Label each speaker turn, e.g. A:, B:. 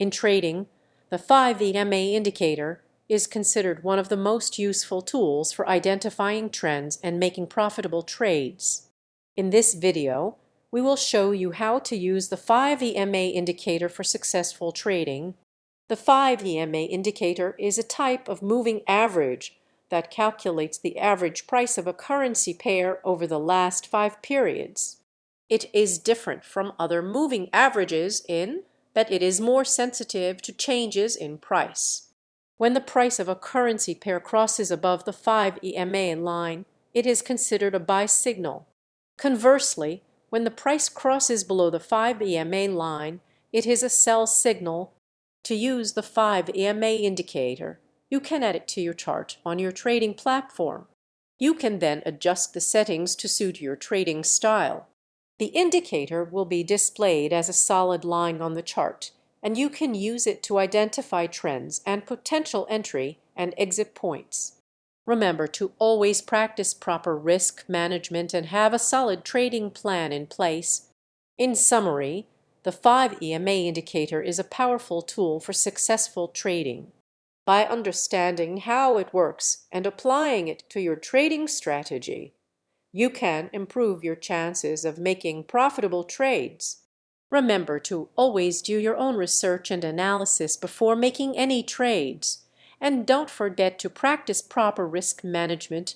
A: In trading, the 5 EMA indicator is considered one of the most useful tools for identifying trends and making profitable trades. In this video, we will show you how to use the 5 EMA indicator for successful trading. The 5 EMA indicator is a type of moving average that calculates the average price of a currency pair over the last 5 periods. It is different from other moving averages in that it is more sensitive to changes in price. When the price of a currency pair crosses above the 5 EMA line, it is considered a buy signal. Conversely, when the price crosses below the 5 EMA line, it is a sell signal. To use the 5 EMA indicator, you can add it to your chart on your trading platform. You can then adjust the settings to suit your trading style. The indicator will be displayed as a solid line on the chart, and you can use it to identify trends and potential entry and exit points. Remember to always practice proper risk management and have a solid trading plan in place. In summary, the 5 EMA indicator is a powerful tool for successful trading. By understanding how it works and applying it to your trading strategy, you can improve your chances of making profitable trades. Remember to always do your own research and analysis before making any trades. And don't forget to practice proper risk management